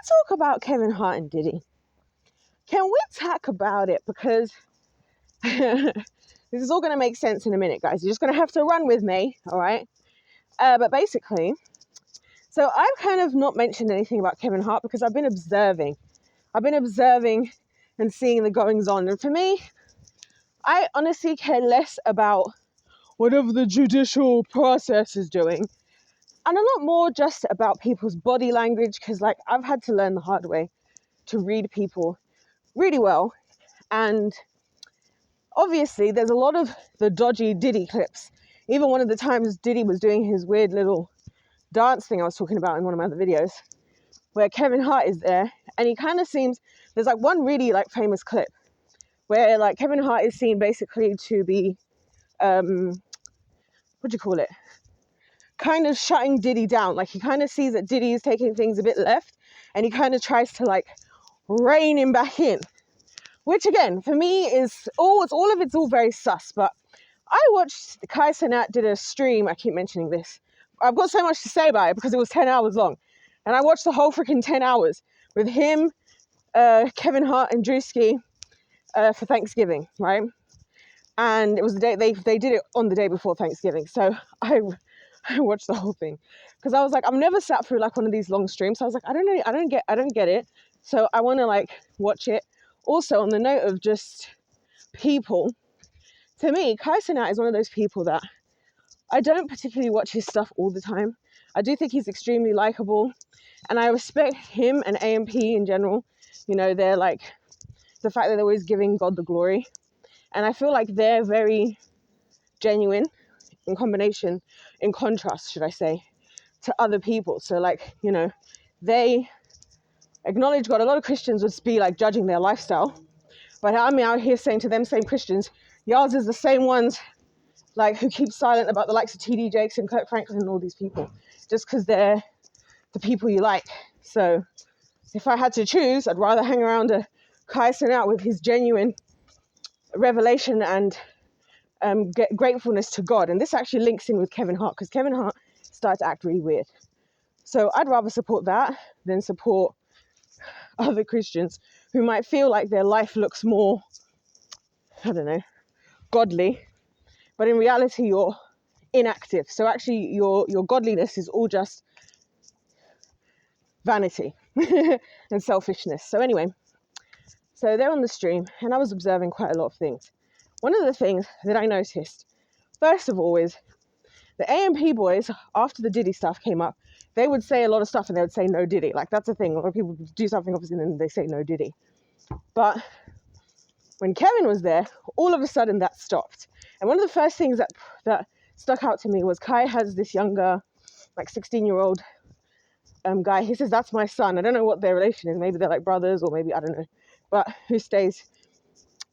talk about Kevin Hart and Diddy? Can we talk about it? Because this is all going to make sense in a minute, guys. You're just going to have to run with me, all right? But basically, so I've kind of not mentioned anything about Kevin Hart because I've been observing. And seeing the goings on. And for me, I honestly care less about whatever the judicial process is doing. And a lot more just about people's body language, because like I've had to learn the hard way to read people really well. And obviously there's a lot of the dodgy Diddy clips. Even one of the times Diddy was doing his weird little dance thing I was talking about in one of my other videos, where Kevin Hart is there, and he kind of seems, there's like one really like famous clip where like Kevin Hart is seen basically to be, what do you call it? Kind of shutting Diddy down. Like he kind of sees that Diddy is taking things a bit left, and he kind of tries to like rein him back in. Which again, for me is, it's all very sus. But I watched Kai Cenat did a stream. I keep mentioning this. I've got so much to say about it because it was 10 hours long. And I watched the whole freaking 10 hours with him, Kevin Hart and Drewski for Thanksgiving, right? And it was the day, they did it on the day before Thanksgiving. So I watched the whole thing because I was like, I've never sat through like one of these long streams. So I was like, I don't get it. So I want to like watch it. Also, on the note of just people, to me, Kai Cenat is one of those people that I don't particularly watch his stuff all the time. I do think he's extremely likable, and I respect him and AMP in general. You know, they're like, the fact that they're always giving God the glory. And I feel like they're very genuine in contrast, should I say, to other people. So like, you know, they acknowledge God. A lot of Christians would be like judging their lifestyle. But I'm out here saying to them same Christians, yours is the same ones like who keep silent about the likes of TD Jakes and Kirk Franklin and all these people, just because they're the people you like. So if I had to choose, I'd rather hang around a Kai Cenat with his genuine revelation and get gratefulness to God. And this actually links in with Kevin Hart, because Kevin Hart started to act really weird. So I'd rather support that than support other Christians who might feel like their life looks more, I don't know, godly, but in reality you're inactive. So actually your godliness is all just vanity and selfishness. So anyway, so they're on the stream and I was observing quite a lot of things. One of the things that I noticed, first of all, is the AMP boys, after the Diddy stuff came up, they would say a lot of stuff and they would say no Diddy. Like that's a thing. A lot of people do something obviously and then they say no Diddy. But when Kevin was there, all of a sudden that stopped. And one of the first things that stuck out to me was Kai has this younger, like 16-year-old guy. He says, that's my son. I don't know what their relation is. Maybe they're like brothers or maybe, I don't know. But who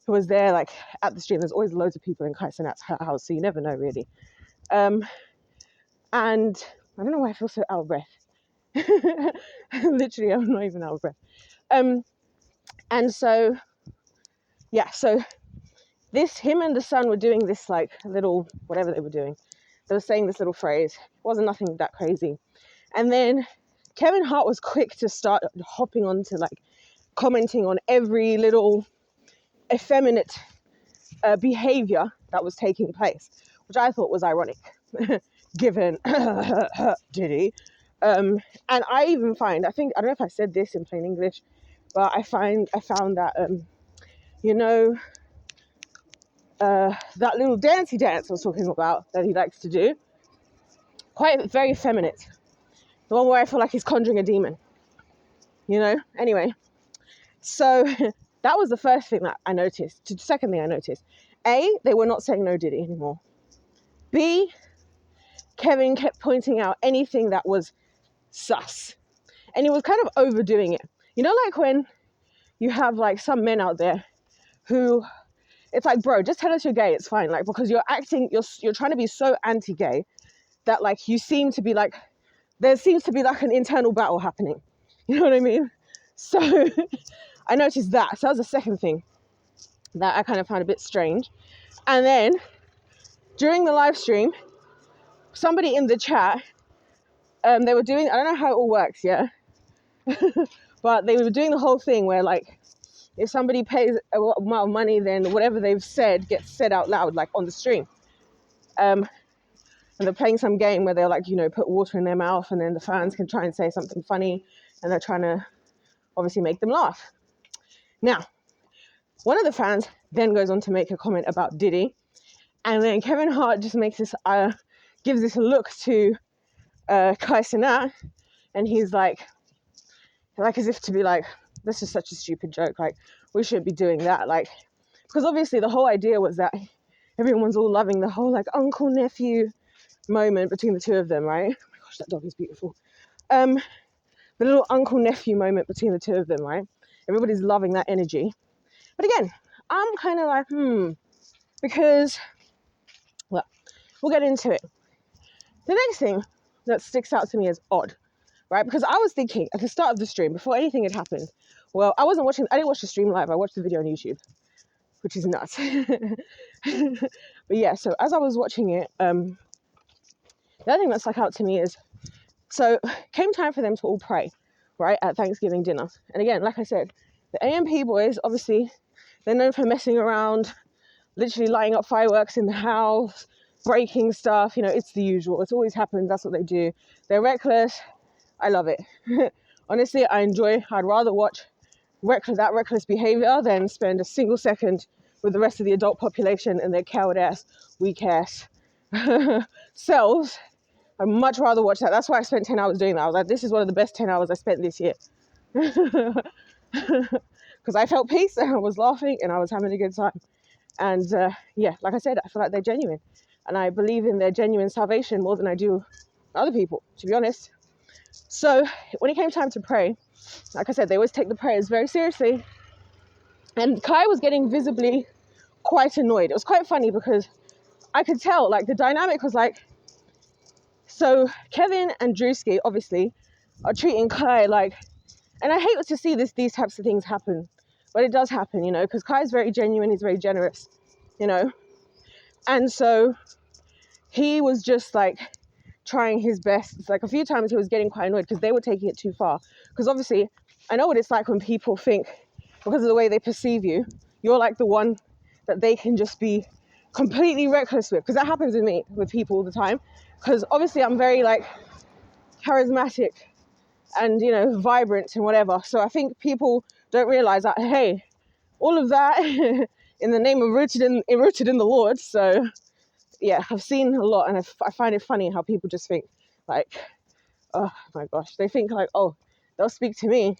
was there like at the stream. There's always loads of people in Kai Cenat's house, so you never know really. And I don't know why I feel so out of breath. Literally, I'm not even out of breath. And so, yeah, so him and the son were doing this like little, whatever they were doing. They were saying this little phrase. It wasn't nothing that crazy. And then Kevin Hart was quick to start hopping on to like commenting on every little effeminate behavior that was taking place, which I thought was ironic, given Diddy. And I even find, I don't know if I said this in plain English, but I found that, you know, that little dancey dance I was talking about that he likes to do, very effeminate. The one where I feel like he's conjuring a demon, you know? Anyway, so that was the first thing that I noticed. The second thing I noticed, A, they were not saying no Diddy anymore. B, Kevin kept pointing out anything that was sus. And he was kind of overdoing it. You know, like when you have like some men out there who, it's like, bro, just tell us you're gay, it's fine. Like, because you're trying to be so anti-gay that like you seem to be like, there seems to be like an internal battle happening. You know what I mean? So I noticed that. So that was the second thing that I kind of found a bit strange. And then during the live stream, somebody in the chat, they were doing, I don't know how it all works, yeah? But they were doing the whole thing where like, if somebody pays a amount of money, then whatever they've said gets said out loud, like on the stream. And they're playing some game where they're like, you know, put water in their mouth, and then the fans can try and say something funny, and they're trying to obviously make them laugh. Now, one of the fans then goes on to make a comment about Diddy, and then Kevin Hart just makes this, gives this look to Kai Cenat, and he's like as if to be like, this is such a stupid joke, like we shouldn't be doing that, like, because obviously the whole idea was that everyone's all loving the whole like uncle nephew moment between the two of them, right? Oh my gosh, that dog is beautiful. The little uncle nephew moment between the two of them, right? Everybody's loving that energy. But again, I'm kind of like, because, well, we'll get into it. The next thing that sticks out to me as odd, right? Because I was thinking at the start of the stream, before anything had happened, well, I didn't watch the stream live, I watched the video on YouTube, which is nuts. But yeah, so as I was watching it, the other thing that stuck out to me is, so came time for them to all pray, right, at Thanksgiving dinner. And again, like I said, the AMP boys, obviously, they're known for messing around, literally lighting up fireworks in the house, breaking stuff, you know, it's the usual. It's always happened. That's what they do. They're reckless. I love it. Honestly, I'd rather watch that reckless behavior than spend a single second with the rest of the adult population and their coward ass, weak ass selves. I'd much rather watch that. That's why I spent 10 hours doing that. I was like, this is one of the best 10 hours I spent this year. Because I felt peace and I was laughing and I was having a good time. And yeah, like I said, I feel like they're genuine. And I believe in their genuine salvation more than I do other people, to be honest. So when it came time to pray, like I said, they always take the prayers very seriously. And Kai was getting visibly quite annoyed. It was quite funny because I could tell, like, the dynamic was like, so Kevin and Drewski, obviously, are treating Kai like, and I hate to see these types of things happen, but it does happen, you know, because Kai's very genuine, he's very generous, you know. And so he was just like trying his best. It's like a few times he was getting quite annoyed because they were taking it too far. Because obviously, I know what it's like when people think, because of the way they perceive you, you're like the one that they can just be completely reckless with. Because that happens with people all the time. Because obviously I'm very like charismatic and, you know, vibrant and whatever. So I think people don't realize that, hey, all of that in the name of rooted in the Lord. So yeah, I've seen a lot, and I find it funny how people just think like, oh my gosh, they think like, oh, they'll speak to me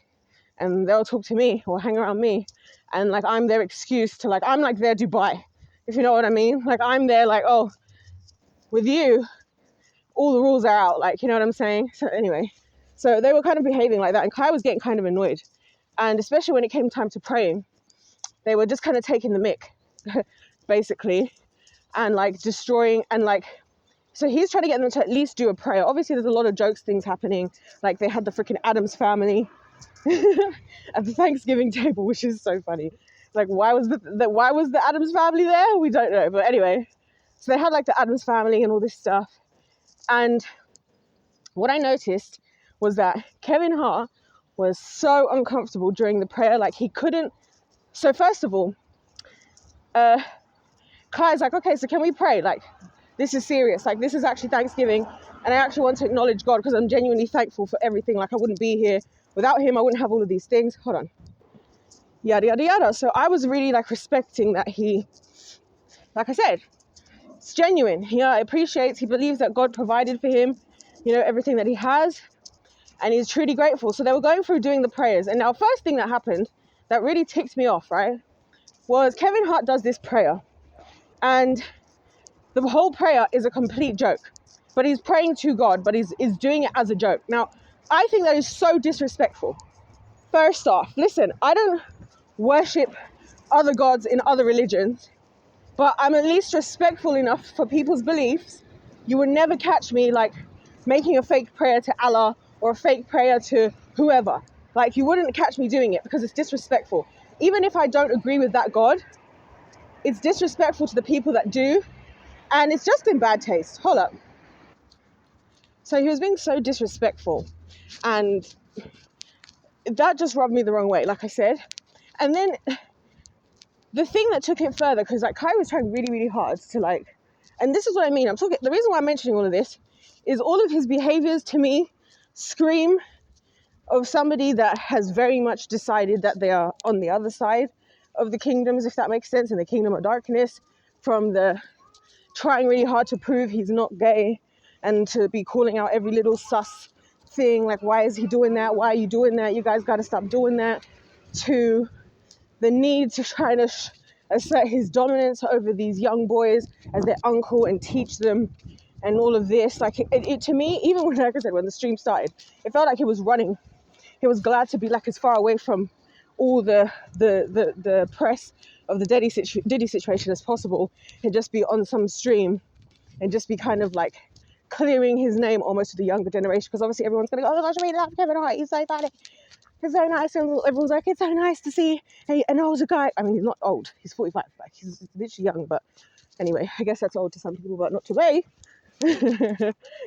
and they'll talk to me or hang around me, and like I'm their excuse to, like, I'm like their Dubai, if you know what I mean. Like I'm there like, oh, with you all the rules are out, like, you know what I'm saying? So anyway, so they were kind of behaving like that, and Kai was getting kind of annoyed, and especially when it came time to praying, they were just kind of taking the mick basically, and like destroying, and like, so he's trying to get them to at least do a prayer. Obviously there's a lot of jokes things happening, like they had the freaking Addams family at the Thanksgiving table, which is so funny. Like, why was the Addams family there? We don't know, but anyway, so they had like the Addams family and all this stuff. And what I noticed was that Kevin Hart was so uncomfortable during the prayer, like he couldn't. So first of all, Kai's like, okay, so can we pray? Like, this is serious. Like, this is actually Thanksgiving, and I actually want to acknowledge God because I'm genuinely thankful for everything. Like, I wouldn't be here without him. I wouldn't have all of these things. Hold on. Yada, yada, yada. So I was really like respecting that he, like I said, it's genuine. He appreciates, he believes that God provided for him, you know, everything that he has, and he's truly grateful. So they were going through doing the prayers. And now first thing that happened that really ticked me off, right, was Kevin Hart does this prayer. And the whole prayer is a complete joke. But he's praying to God, but he's doing it as a joke. Now, I think that is so disrespectful. First off, listen, I don't worship other gods in other religions, but I'm at least respectful enough for people's beliefs. You would never catch me like making a fake prayer to Allah or a fake prayer to whoever. Like, you wouldn't catch me doing it because it's disrespectful. Even if I don't agree with that God, it's disrespectful to the people that do, and it's just in bad taste. Hold up. So he was being so disrespectful, and that just rubbed me the wrong way, like I said. And then the thing that took it further, because like Kai was trying really, really hard to like, and this is what I mean. The reason why I'm mentioning all of this is all of his behaviors to me scream of somebody that has very much decided that they are on the other side of the kingdoms, if that makes sense, in the kingdom of darkness, from the trying really hard to prove he's not gay and to be calling out every little sus thing, like, why is he doing that? Why are you doing that? You guys got to stop doing that, to the need to try to assert his dominance over these young boys as their uncle and teach them and all of this. Like, it to me, even when, like I said, when the stream started, it felt like he was running. He was glad to be like as far away from all the press of the Diddy situation as possible, and just be on some stream and just be kind of like clearing his name almost to the younger generation, because obviously everyone's gonna go, oh my gosh, I really love Kevin Hart, he's so funny, he's so nice, and everyone's like, it's so nice to see an older guy. I mean, he's not old, he's 45, like he's literally young, but anyway, I guess that's old to some people, but not to me.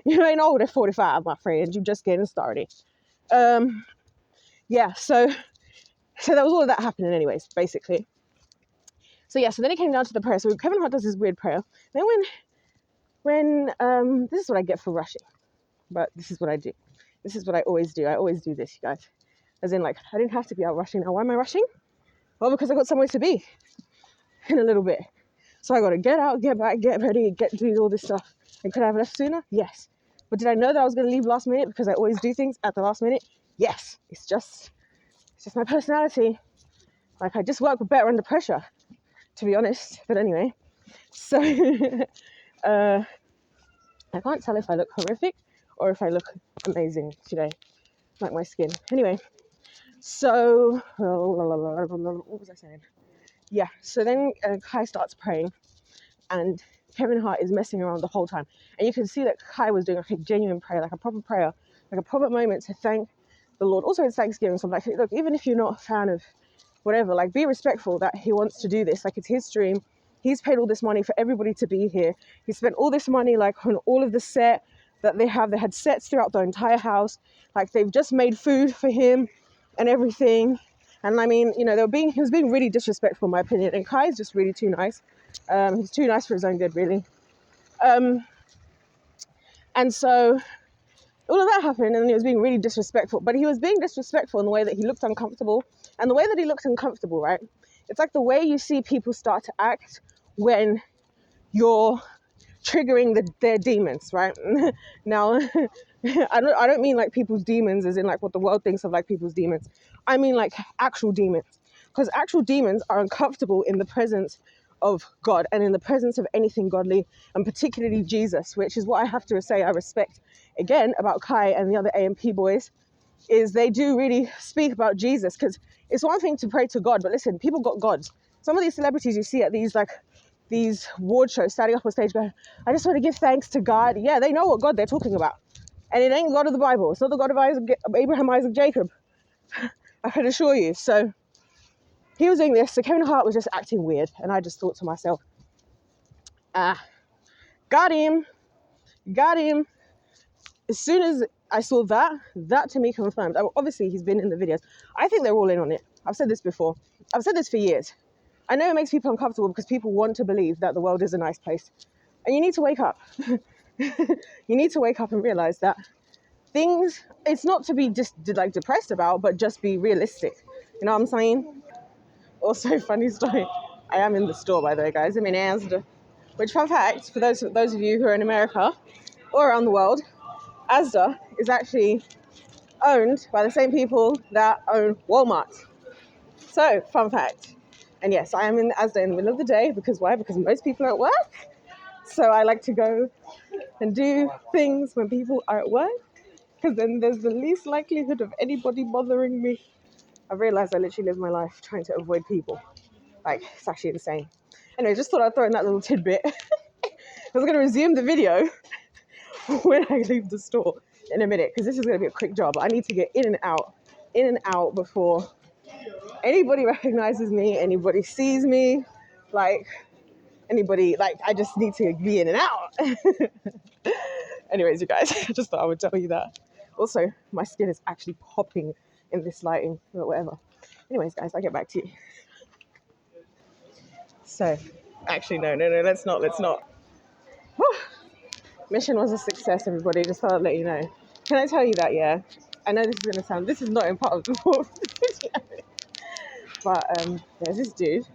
You ain't old at 45, my friend, you're just getting started. Yeah, so there was all of that happening anyways, basically. So yeah, so then it came down to the prayer. So Kevin Hart does this weird prayer. Then when this is what I get for rushing, but this is what I do. This is what I always do. I always do this, you guys. As in, like, I didn't have to be out rushing. Now, why am I rushing? Well, because I got somewhere to be in a little bit. So I got to get out, get back, get ready, do all this stuff. And could I have left sooner? Yes. But did I know that I was going to leave last minute because I always do things at the last minute? Yes. It's just my personality. Like, I just work better under pressure, to be honest. But anyway, so I can't tell if I look horrific or if I look amazing today, like my skin. Anyway, so what was I saying? Yeah, so then Kai starts praying, and Kevin Hart is messing around the whole time. And you can see that Kai was doing like a genuine prayer, like a proper prayer, like a proper moment to thank the Lord. Also, it's Thanksgiving, so I'm like, look, even if you're not a fan of whatever, like, be respectful that he wants to do this. Like, it's his stream. He's paid all this money for everybody to be here. He spent all this money, like, on all of the set that they have. They had sets throughout the entire house. Like, they've just made food for him and everything. And I mean, you know, he was being really disrespectful, in my opinion. And Kai is just really too nice. He's too nice for his own good, really. And so all of that happened, and he was being really disrespectful. But he was being disrespectful in the way that he looked uncomfortable. And the way that he looked uncomfortable, right? It's like the way you see people start to act when you're triggering their demons, right? Now, I don't mean like people's demons as in like what the world thinks of like people's demons. I mean like actual demons. Because actual demons are uncomfortable in the presence of God and in the presence of anything godly, and particularly Jesus, which is what I have to say I respect again about Kai and the other AMP boys, is they do really speak about Jesus. Because it's one thing to pray to God, but listen, people got gods. Some of these celebrities you see at these award shows standing up on stage going, I just want to give thanks to God. Yeah, they know what God they're talking about. And it ain't the God of the Bible. It's not the God of Abraham, Isaac, Jacob. I can assure you. So he was doing this. So Kevin Hart was just acting weird. And I just thought to myself, got him. As soon as I saw that to me confirmed. Obviously, he's been in the videos. I think they're all in on it. I've said this before. I've said this for years. I know it makes people uncomfortable because people want to believe that the world is a nice place. And you need to wake up. You need to wake up and realize that things, it's not to be just like depressed about, but just be realistic. You know what I'm saying? Also, funny story. I am in the store, by the way, guys. I'm in Asda. Which, fun fact, for those of you who are in America or around the world, Asda is actually owned by the same people that own Walmart. So, fun fact. And yes, I am in Asda in the middle of the day. Because why? Because most people are at work. So I like to go and do things when people are at work. Because then there's the least likelihood of anybody bothering me. I realized I literally live my life trying to avoid people. Like, it's actually insane. Anyway, just thought I'd throw in that little tidbit. I was going to resume the video when I leave the store in a minute, because this is going to be a quick job. I need to get in and out before anybody recognizes me, anybody sees me, like anybody, like I just need to be in and out. Anyways, you guys, I just thought I would tell you that. Also, my skin is actually popping in this lighting, but whatever. Anyways, guys, I'll get back to you. So, actually, no, let's not. Whew. Mission was a success, everybody. Just thought I'd let you know. Can I tell you that, yeah? I know this is not in part of the video, but there's this dude.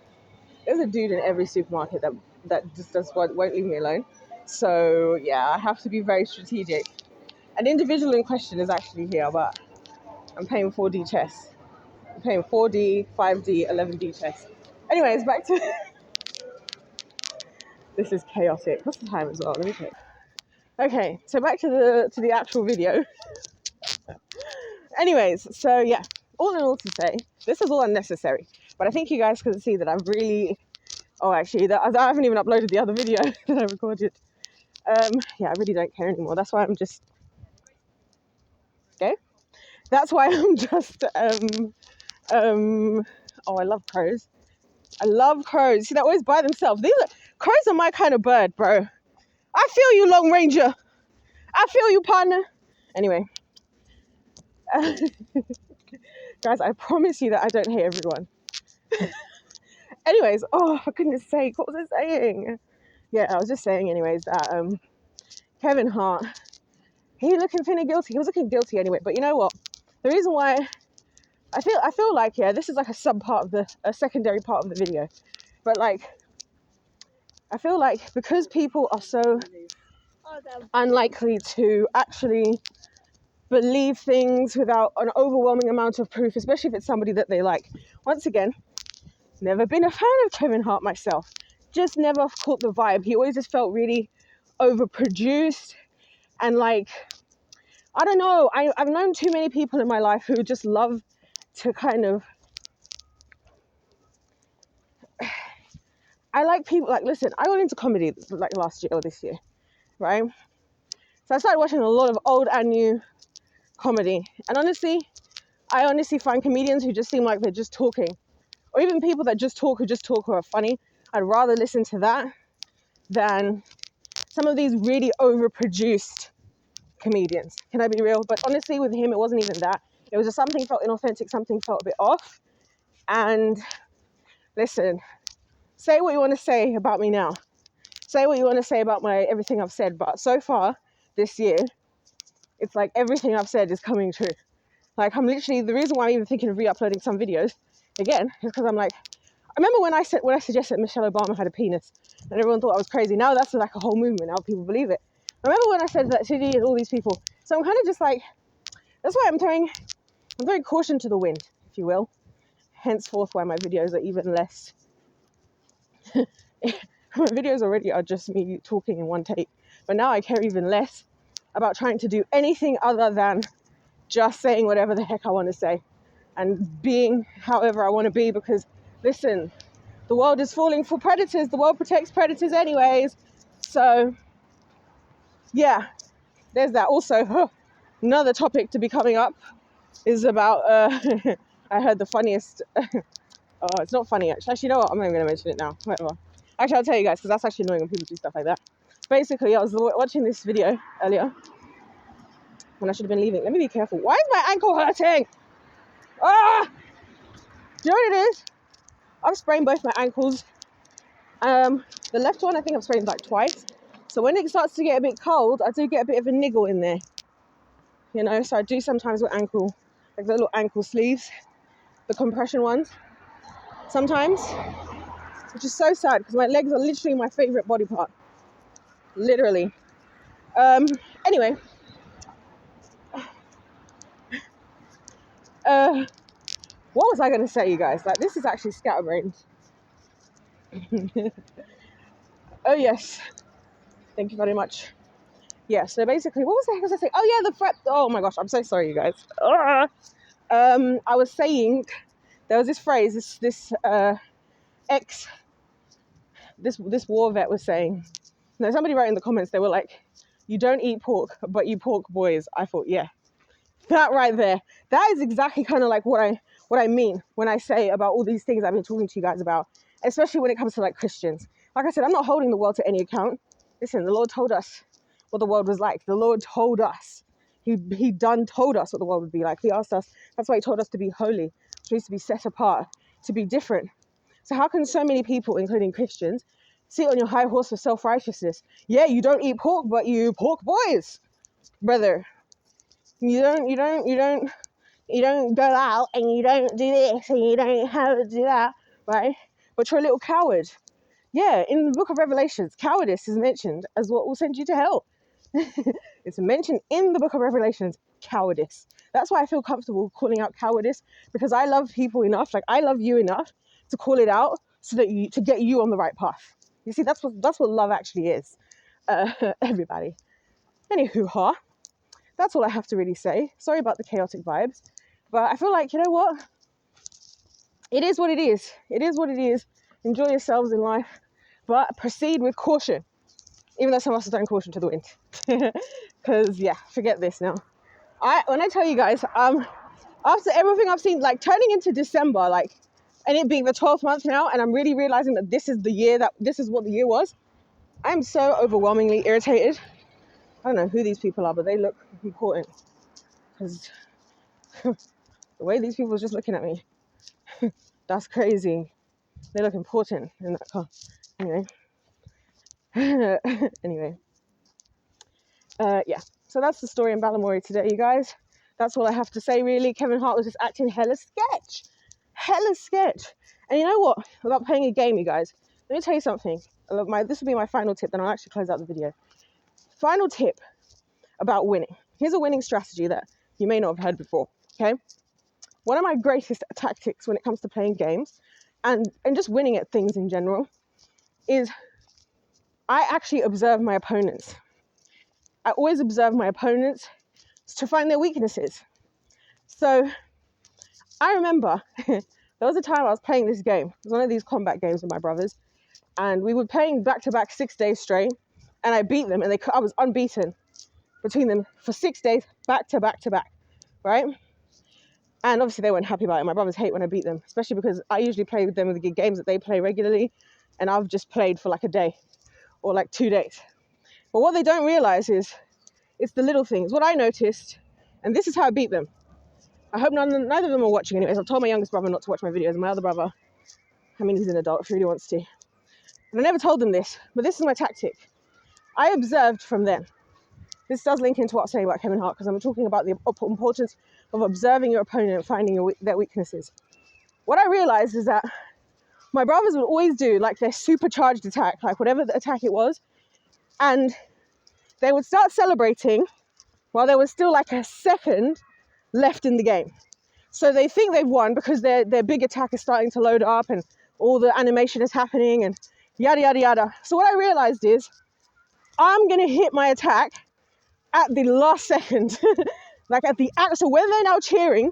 There's a dude in every supermarket that just won't leave me alone. So, yeah, I have to be very strategic. An individual in question is actually here, but I'm paying 4D chess. I'm paying 4D, 5D, 11D chess. Anyways, back to... This is chaotic. What's the time as well? Let me check. Okay, so back to the actual video. Anyways, so yeah, all in all to say, this is all unnecessary. But I think you guys can see that I've really... Oh, actually, I haven't even uploaded the other video that I recorded. Yeah, I really don't care anymore. That's why I'm just... Okay? That's why I'm just... Oh, I love crows. I love crows. See, they're always by themselves. Crows are my kind of bird, bro. I feel you, Long Ranger. I feel you, partner. Anyway. Guys, I promise you that I don't hate everyone. Anyways, oh, for goodness sake, what was I saying? Yeah, I was just saying, anyways, that Kevin Hart, he looking finna guilty. He was looking guilty anyway, but you know what? The reason why I feel like, yeah, this is like a secondary part of the video, but like, I feel like because people are so unlikely to actually believe things without an overwhelming amount of proof, especially if it's somebody that they like. Once again, never been a fan of Kevin Hart myself. Just never caught the vibe. He always just felt really overproduced and like, I don't know. I've known too many people in my life who just love to kind of... I like people, like, listen, I got into comedy like last year or this year, right? So I started watching a lot of old and new comedy. And honestly, I honestly find comedians who just seem like they're just talking, or even people that just talk who are funny, I'd rather listen to that than some of these really overproduced comedians. Can I be real? But honestly, with him, it wasn't even that. It was just something felt inauthentic, something felt a bit off. And listen, say what you want to say about me now. Say what you want to say about everything I've said. But so far this year, it's like everything I've said is coming true. Like, I'm literally, the reason why I'm even thinking of re-uploading some videos again is because I'm like, I remember when I suggested Michelle Obama had a penis and everyone thought I was crazy. Now that's like a whole movement. Now people believe it. I remember when I said that Diddy and all these people. So I'm kind of just like, that's why I'm throwing caution to the wind, if you will. Henceforth, why my videos are even less. My videos already are just me talking in one take. But now I care even less about trying to do anything other than just saying whatever the heck I want to say and being however I want to be, because listen, the world is falling for predators. The world protects predators anyways. So yeah, there's that. Also, another topic to be coming up is about I heard the funniest oh, it's not funny actually. You know what, I'm not even going to mention it now. Whatever. Actually, I'll tell you guys, because that's actually annoying when people do stuff like that. Basically, I was watching this video earlier when I should have been leaving. Let me be careful. Why is my ankle hurting? Ah! Do you know what it is? I've sprained both my ankles. The left one, I think I've sprained like twice. So when it starts to get a bit cold, I do get a bit of a niggle in there. You know, so I do sometimes with ankle, like the little ankle sleeves, the compression ones, sometimes, which is so sad because my legs are literally my favorite body part. Literally. Anyway. What was I going to say, you guys? Like, this is actually scatterbrained. Oh, yes. Thank you very much. Yeah, so basically, what was the heck was I saying? Oh, yeah, the fret. Oh, my gosh, I'm so sorry, you guys. I was saying, there was this phrase, this war vet was saying. Now, somebody wrote in the comments, they were like, you don't eat pork, but you pork boys. I thought, yeah. That right there, that is exactly kind of like what I mean when I say about all these things I've been talking to you guys about, especially when it comes to like Christians. Like I said, I'm not holding the world to any account. Listen, the Lord told us what the world was like. The Lord told us. He done told us what the world would be like. He asked us, that's why he told us to be holy, which means to be set apart, to be different. So how can so many people, including Christians, sit on your high horse of self-righteousness? Yeah, you don't eat pork, but you pork boys, brother. You don't go out and you don't do this and you don't have to do that, right? But you're a little coward. Yeah, in the book of Revelations, cowardice is mentioned as what will send you to hell. It's mentioned in the book of Revelations, cowardice. That's why I feel comfortable calling out cowardice, because I love people enough, like I love you enough to call it out so that to get you on the right path. You see, that's what love actually is, everybody. Anywho, that's all I have to really say. Sorry about the chaotic vibes, but I feel like, you know what? It is what it is. It is what it is. Enjoy yourselves in life, but proceed with caution. Even though some of us are throwing caution to the wind. Because, yeah, forget this now. When I tell you guys, after everything I've seen, like turning into December, like, and it being the 12th month now, and I'm really realizing that this is what the year was, I'm so overwhelmingly irritated. I don't know who these people are, but they look important. Because the way these people are just looking at me, that's crazy. They look important in that car. Anyway. Yeah, so that's the story in Balamory today, you guys. That's all I have to say, really. Kevin Hart was just acting hella sketch. And you know what? About playing a game, you guys, let me tell you something. This will be my final tip, then I'll actually close out the video. Final tip about winning. Here's a winning strategy that you may not have heard before, okay? One of my greatest tactics when it comes to playing games and just winning at things in general is I actually observe my opponents. I always observe my opponents to find their weaknesses. So I remember there was a time I was playing this game. It was one of these combat games with my brothers, and we were playing back-to-back 6 days straight, and I beat them, and I was unbeaten between them for 6 days, back-to-back, right? And obviously they weren't happy about it. My brothers hate when I beat them, especially because I usually play with them with the games that they play regularly, and I've just played for like a day or like 2 days. But what they don't realize is it's the little things. What I noticed, and this is how I beat them. I hope neither of them are watching anyways. I've told my youngest brother not to watch my videos, and my other brother, I mean, he's an adult if he really wants to. And I never told them this, but this is my tactic. I observed from them. This does link into what I was saying about Kevin Hart, because I'm talking about the importance of observing your opponent and finding their weaknesses. What I realized is that my brothers would always do like their supercharged attack, like whatever the attack it was, and they would start celebrating while there was still like a second left in the game. So they think they've won because their big attack is starting to load up and all the animation is happening and yada, yada, yada. So what I realized is I'm going to hit my attack at the last second. So when they're now cheering,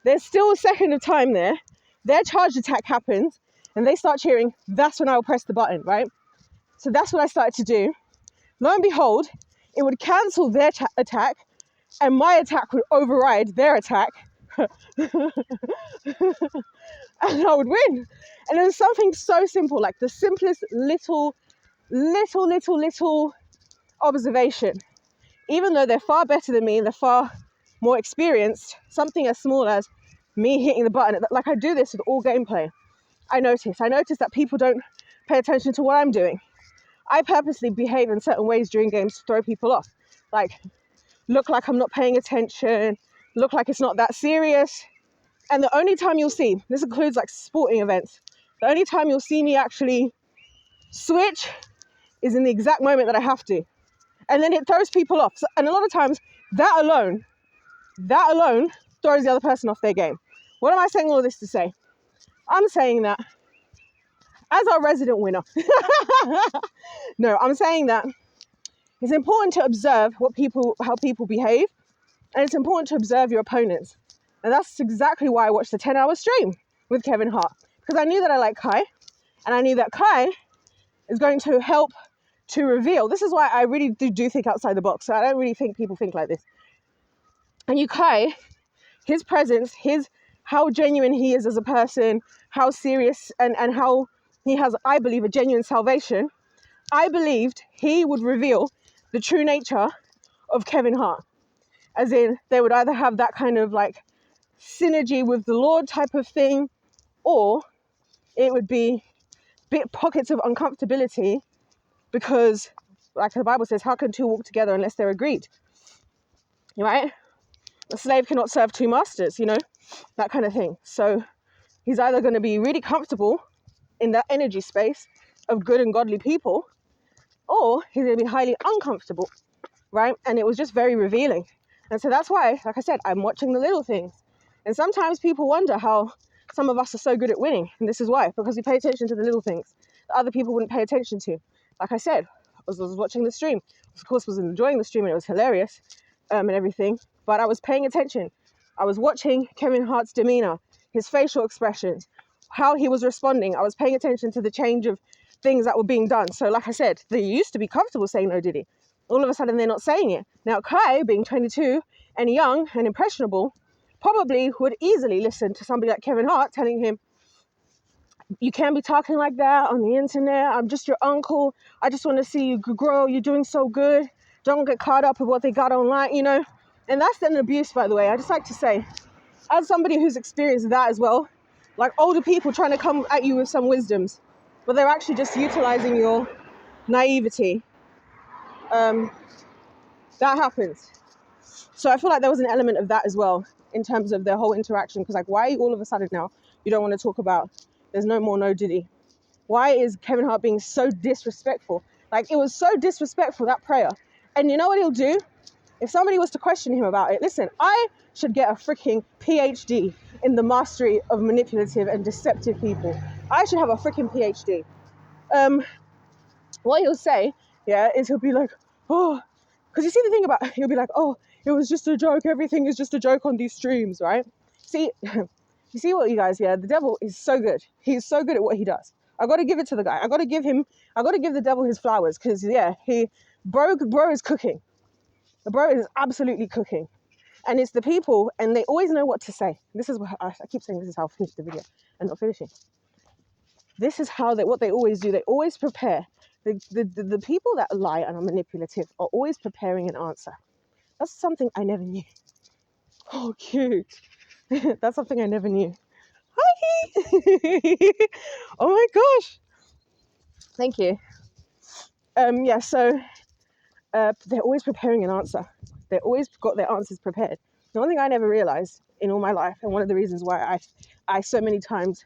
there's still a second of time there. Their charged attack happens and they start cheering. That's when I'll press the button, right? So that's what I started to do. Lo and behold, it would cancel their attack and my attack would override their attack. And I would win. And it was something so simple, like the simplest little observation. Even though they're far better than me, they're far more experienced, something as small as me hitting the button. Like I do this with all gameplay. I notice that people don't pay attention to what I'm doing. I purposely behave in certain ways during games to throw people off. Like, look like I'm not paying attention, look like it's not that serious. And the only time you'll see, this includes like sporting events, the only time you'll see me actually switch is in the exact moment that I have to. And then it throws people off. And a lot of times, that alone throws the other person off their game. What am I saying all of this to say? I'm saying that as our resident winner. No, I'm saying that it's important to observe how people behave, and it's important to observe your opponents. And that's exactly why I watched the 10-hour stream with Kevin Hart, because I knew that I like Kai, and I knew that Kai is going to help to reveal. This is why I really do think outside the box. So I don't really think people think like this. And Kai, his presence, how genuine he is as a person, how serious and how he has, I believe, a genuine salvation. I believed he would reveal the true nature of Kevin Hart. as in they would either have that kind of like synergy with the Lord type of thing, or it would be bit pockets of uncomfortability because, like the Bible says, how can two walk together unless they're agreed? Right? A slave cannot serve two masters, that kind of thing. So he's either going to be really comfortable in that energy space of good and godly people, or he's going to be highly uncomfortable, right? And it was just very revealing. And so that's why, like I said, I'm watching the little things. And sometimes people wonder how some of us are so good at winning. And this is why, because we pay attention to the little things that other people wouldn't pay attention to. Like I said, I was watching the stream. Of course, was enjoying the stream and it was hilarious and everything. But I was paying attention. I was watching Kevin Hart's demeanor, his facial expressions, how he was responding. I was paying attention to the change of things that were being done. So like I said, they used to be comfortable saying no Diddy. All of a sudden, they're not saying it. Now, Kai, being 22 and young and impressionable, probably would easily listen to somebody like Kevin Hart telling him, you can't be talking like that on the internet. I'm just your uncle. I just want to see you grow. You're doing so good. Don't get caught up with what they got online, And that's an abuse, by the way. I just like to say, as somebody who's experienced that as well, like older people trying to come at you with some wisdoms, but they're actually just utilizing your naivety. That happens. So I feel like there was an element of that as well in terms of their whole interaction. Because like, why all of a sudden now you don't want to talk about there's no more no Diddy? Why is Kevin Hart being so disrespectful? Like, it was so disrespectful, that prayer. And you know what he'll do? If somebody was to question him about it, listen, I should get a freaking PhD in the mastery of manipulative and deceptive people. I should have a freaking PhD. What he'll say, is he'll be like, oh, because you see the thing about, he'll be like, oh, it was just a joke. Everything is just a joke on these streams, right? See, you see what you guys, the devil is so good. He's so good at what he does. I got to give it to the guy. I got to give the devil his flowers because, bro is cooking. The bro is absolutely cooking. And it's the people, and they always know what to say. This is what I keep saying, this is how I finish the video and not finishing. This is what they always do. They always prepare. The people that lie and are manipulative are always preparing an answer. That's something I never knew. Oh, cute. That's something I never knew. Hi. Oh my gosh. Thank you. So they're always preparing an answer. They always got their answers prepared. The one thing I never realized in all my life, and one of the reasons why I so many times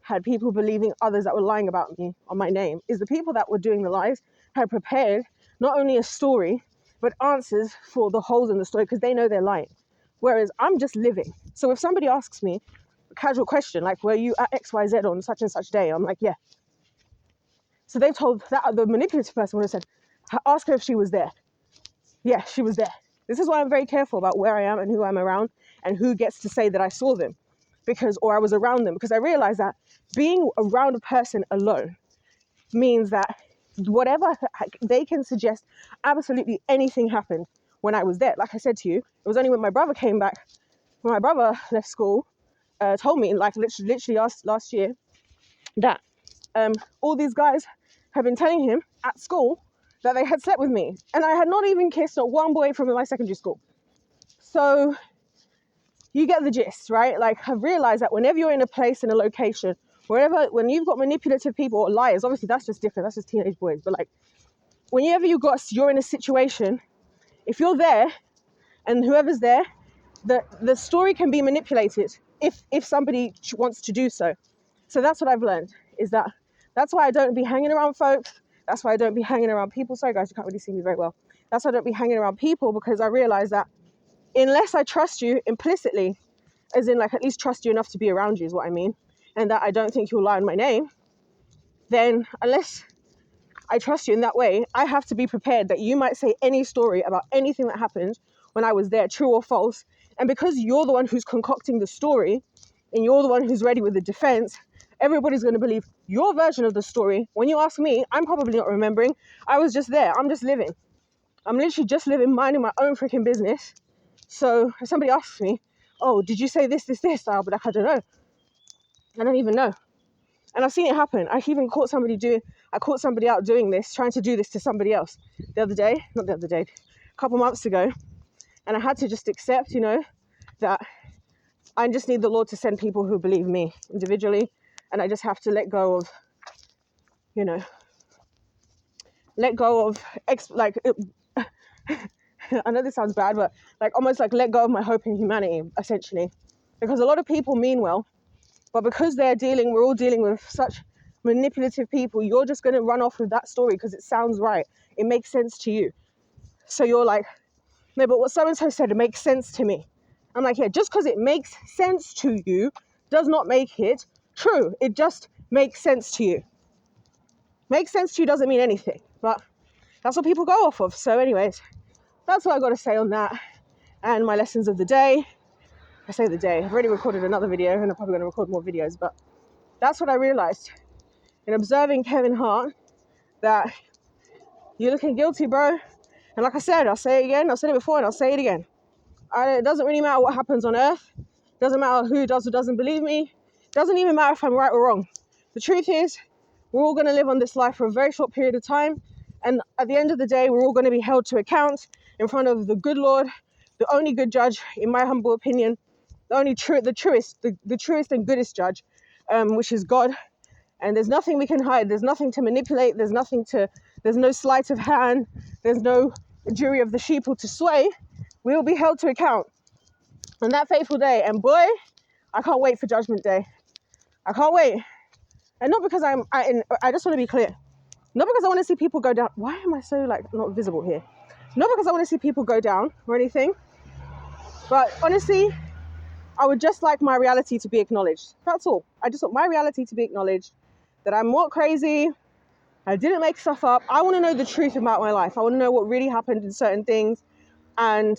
had people believing others that were lying about me on my name, is the people that were doing the lies had prepared not only a story, but answers for the holes in the story because they know they're lying. Whereas I'm just living. So if somebody asks me a casual question, like, were you at XYZ on such and such day? I'm like, yeah. So they told that the manipulative person would have said, ask her if she was there. Yeah, she was there. This is why I'm very careful about where I am and who I'm around and who gets to say that I saw them or I was around them, because I realized that being around a person alone means that whatever they can suggest, absolutely anything happened when I was there. Like I said to you, it was only when my brother came back, when my brother left school, told me, like literally last year, that all these guys had been telling him at school that they had slept with me. And I had not even kissed one boy from my secondary school. So you get the gist, right? Like, I've realized that whenever you're in a place, in a location, when you've got manipulative people or liars, obviously that's just different, that's just teenage boys. But like, whenever you're in a situation, if you're there and whoever's there, the story can be manipulated if somebody wants to do so. So that's what I've learned, is that's why I don't be hanging around folks. That's why I don't be hanging around people. Sorry guys, you can't really see me very well. That's why I don't be hanging around people, because I realize that unless I trust you implicitly, as in like at least trust you enough to be around you is what I mean, and that I don't think you'll lie on my name, then unless I trust you in that way, I have to be prepared that you might say any story about anything that happened when I was there, true or false. And because you're the one who's concocting the story and you're the one who's ready with the defense, everybody's going to believe your version of the story. When you ask me, I'm probably not remembering. I was just there. I'm just living. I'm literally just living, minding my own freaking business. So if somebody asks me, oh, did you say this? I'll be like, I don't know. I don't even know. And I've seen it happen. I caught somebody out doing this, trying to do this to somebody else a couple months ago. And I had to just accept, that I just need the Lord to send people who believe me individually. And I just have to let go of, I know this sounds bad, but almost let go of my hope in humanity, essentially. Because a lot of people mean well, but because we're all dealing with such manipulative people, you're just going to run off with that story because it sounds right. It makes sense to you. So you're like, no, but what so-and-so said, it makes sense to me. I'm like, yeah, just because it makes sense to you does not make it true. It just makes sense to you. Makes sense to you doesn't mean anything, but that's what people go off of. So anyways, that's what I got to say on that. And my lessons of the day. I say the day. I've already recorded another video and I'm probably going to record more videos, but that's what I realized in observing Kevin Hart, that you're looking guilty, bro. And like I said, I'll say it again. I've said it before and I'll say it again. It doesn't really matter what happens on earth. It doesn't matter who does or doesn't believe me. It doesn't even matter if I'm right or wrong. The truth is, we're all going to live on this life for a very short period of time. And at the end of the day, we're all going to be held to account in front of the good Lord, the only good judge, in my humble opinion, the truest and goodest judge, which is God. And there's nothing we can hide. There's nothing to manipulate. There's no sleight of hand. There's no jury of the sheeple to sway. We will be held to account on that fateful day. And boy, I can't wait for Judgment Day. I can't wait. And not because I just want to be clear. Not because I want to see people go down. Why am I so not visible here? Not because I want to see people go down or anything. But honestly, I would just like my reality to be acknowledged. That's all. I just want my reality to be acknowledged. That I'm not crazy. I didn't make stuff up. I want to know the truth about my life. I want to know what really happened in certain things. And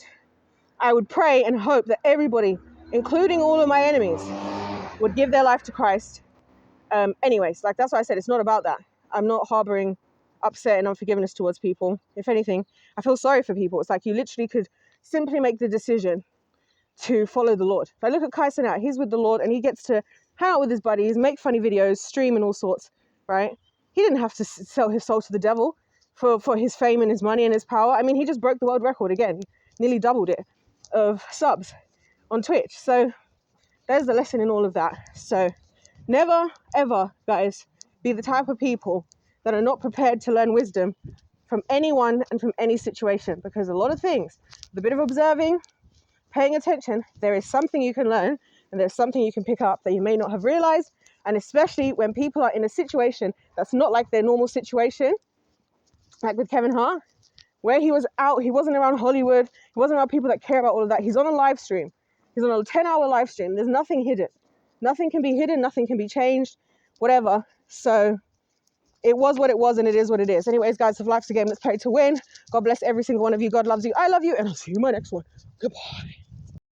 I would pray and hope that everybody, including all of my enemies, would give their life to Christ. Anyways, that's why I said it's not about that. I'm not harboring upset and unforgiveness towards people. If anything, I feel sorry for people. It's you literally could simply make the decision to follow the Lord. If I look at Kai Cenat, he's with the Lord and he gets to hang out with his buddies, make funny videos, stream and all sorts, right? He didn't have to sell his soul to the devil for his fame and his money and his power. I mean, he just broke the world record again, nearly doubled it, of subs on Twitch. So there's the lesson in all of that. So never, ever, guys, be the type of people that are not prepared to learn wisdom from anyone and from any situation, because a lot of things, with a bit of observing, paying attention, there is something you can learn and there's something you can pick up that you may not have realized. And especially when people are in a situation that's not like their normal situation, like with Kevin Hart, where he was out, he wasn't around Hollywood, he wasn't around people that care about all of that. He's on a live stream. He's on a 10-hour live stream. There's nothing hidden. Nothing can be hidden, nothing can be changed, whatever. So it was what it was and it is what it is. Anyways, guys, if life's a game, let's play to win. God bless every single one of you. God loves you. I love you. And I'll see you in my next one. Goodbye.